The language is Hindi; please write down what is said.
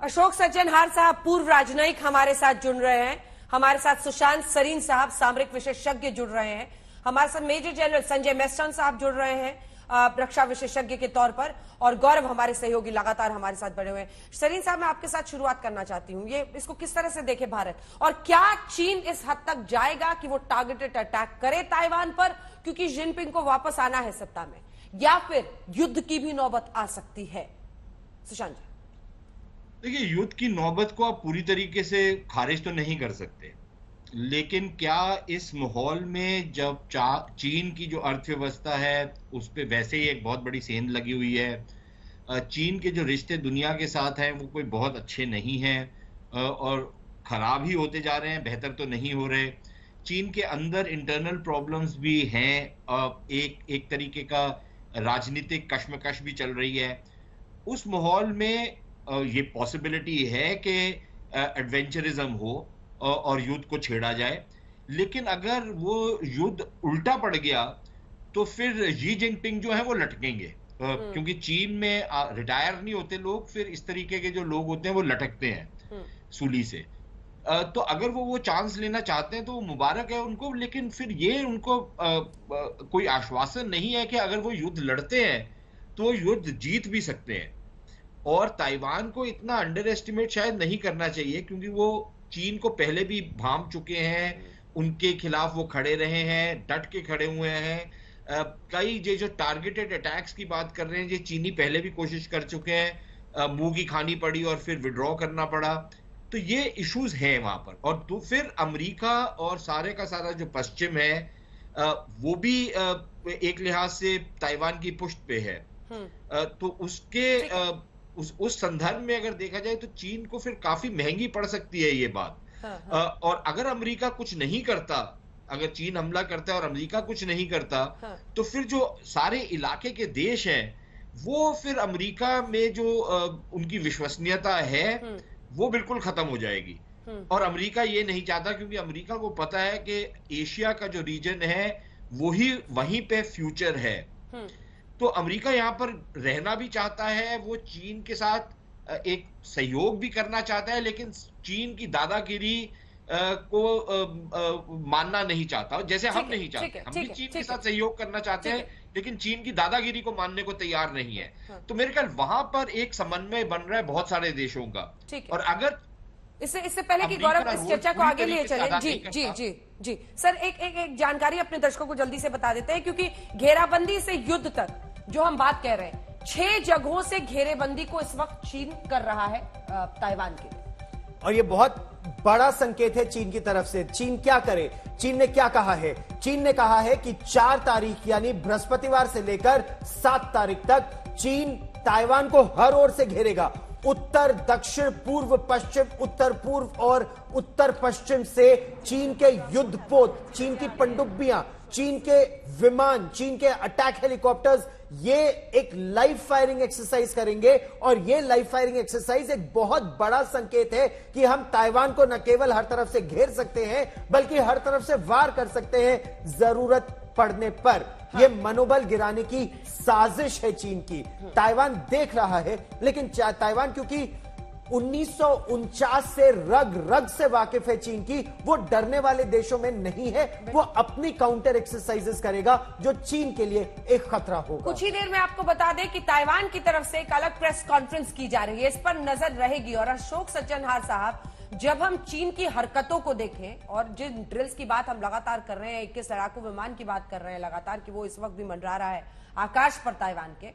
अशोक सज्जनहार साहब पूर्व राजनयिक हमारे साथ जुड़ रहे हैं। हमारे साथ सुशांत सरीन साहब सामरिक विशेषज्ञ जुड़ रहे हैं। हमारे साथ मेजर जनरल संजय मेस्टन साहब जुड़ रहे हैं रक्षा विशेषज्ञ के तौर पर, और गौरव हमारे सहयोगी लगातार हमारे साथ बने हुए हैं। सरीन साहब, मैं आपके साथ शुरुआत करना चाहती हूं। ये इसको किस तरह से देखे भारत, और क्या चीन इस हद तक जाएगा कि वो टारगेटेड अटैक करे ताइवान पर, क्योंकि जिनपिंग को वापस आना है सत्ता में, या फिर युद्ध की भी नौबत आ सकती है? सुशांत जी, देखिए, युद्ध की नौबत को आप पूरी तरीके से खारिज तो नहीं कर सकते, लेकिन क्या इस माहौल में जब चीन की जो अर्थव्यवस्था है उस पे वैसे ही एक बहुत बड़ी सेंध लगी हुई है, चीन के जो रिश्ते दुनिया के साथ हैं वो कोई बहुत अच्छे नहीं हैं और खराब ही होते जा रहे हैं, बेहतर तो नहीं हो रहे। चीन के अंदर इंटरनल प्रॉब्लम्स भी हैं, एक तरीके का राजनीतिक कश्मकश भी चल रही है। उस माहौल में ये पॉसिबिलिटी है कि एडवेंचरिज्म हो और युद्ध को छेड़ा जाए, लेकिन अगर वो युद्ध उल्टा पड़ गया तो फिर शी जिनपिंग जो है वो लटकेंगे, क्योंकि चीन में रिटायर नहीं होते लोग, फिर इस तरीके के जो लोग होते हैं वो लटकते हैं सूली से। तो अगर वो चांस लेना चाहते हैं तो वो मुबारक है उनको, लेकिन फिर ये उनको कोई आश्वासन नहीं है कि अगर वो युद्ध लड़ते हैं तो वो युद्ध जीत भी सकते हैं। और ताइवान को इतना अंडर एस्टिमेट शायद नहीं करना चाहिए, क्योंकि वो चीन को पहले भी भांप चुके हैं, उनके खिलाफ वो खड़े रहे हैं, डट के खड़े हुए हैं। कई ये जो टारगेटेड अटैक्स की बात कर रहे हैं, ये चीनी पहले भी कोशिश कर चुके हैं, मुंह की खानी पड़ी और फिर विड्रॉ करना पड़ा। तो ये इश्यूज हैं वहां पर। और तो फिर अमेरिका और सारे का सारा जो पश्चिम है वो भी एक लिहाज से ताइवान की पुष्ट पे है। तो उसके उस संदर्भ में अगर देखा जाए तो चीन को फिर काफी महंगी पड़ सकती है ये बात। और अगर अमेरिका कुछ नहीं करता, अगर चीन हमला करता है और अमेरिका कुछ नहीं करता, तो फिर जो सारे इलाके के देश हैं वो फिर अमेरिका में जो उनकी विश्वसनीयता है वो बिल्कुल खत्म हो जाएगी। और अमेरिका ये नहीं चाहता, क्योंकि अमेरिका को पता है कि एशिया का जो रीजन है वहीं पे फ्यूचर है। तो अमेरिका यहाँ पर रहना भी चाहता है, वो चीन के साथ एक सहयोग भी करना चाहता है, लेकिन चीन की दादागिरी को मानना नहीं चाहता, जैसे हम नहीं चाहते। हम भी चीन के साथ सहयोग करना चाहते हैं, लेकिन चीन की दादागिरी को मानने को तैयार नहीं है। तो मेरे ख्याल वहां पर एक समन्वय बन रहा है बहुत सारे देशों का। और अगर इससे पहले कि गौरव इस चर्चा को आगे लिए चले, जी जी जी जी सर, एक जानकारी अपने दर्शकों को जल्दी से बता देते हैं, क्योंकि घेराबंदी से युद्ध तक जो हम बात कह रहे हैं, 6 जगहों से घेरेबंदी को इस वक्त चीन कर रहा है ताइवान के लिए, और ये बहुत बड़ा संकेत है चीन की तरफ से। चीन क्या करे? चीन ने क्या कहा है? चीन ने कहा है कि 4 तारीख यानी बृहस्पतिवार से लेकर 7 तारीख तक चीन ताइवान को हर ओर से घेरेगा। उत्तर, दक्षिण, पूर्व, पश्चिम, उत्तर पूर्व और उत्तर पश्चिम से चीन के युद्धपोत, चीन की पनडुब्बियां, चीन के विमान, चीन के अटैक हेलीकॉप्टर्स, ये एक लाइव फायरिंग एक्सरसाइज करेंगे। और ये लाइव फायरिंग एक्सरसाइज एक बहुत बड़ा संकेत है कि हम ताइवान को न केवल हर तरफ से घेर सकते हैं, बल्कि हर तरफ से वार कर सकते हैं जरूरत पड़ने पर। ये मनोबल गिराने की साजिश है चीन की। ताइवान देख रहा है, लेकिन ताइवान क्योंकि 1949 से रग रग से वाकिफ है चीन की, वो डरने वाले देशों में नहीं है। वो अपनी काउंटर एक्सरसाइजेस करेगा जो चीन के लिए एक खतरा होगा। कुछ ही देर में आपको बता दें कि ताइवान की तरफ से एक अलग प्रेस कॉन्फ्रेंस की जा रही है, इस पर नजर रहेगी। और अशोक सज्जनहार साहब, जब हम चीन की हरकतों को देखें और जिन ड्रिल्स की बात हम लगातार कर रहे हैं, 21 लड़ाकू विमान की बात कर रहे हैं लगातार कि वो इस वक्त भी मंडरा रहा है आकाश पर ताइवान के,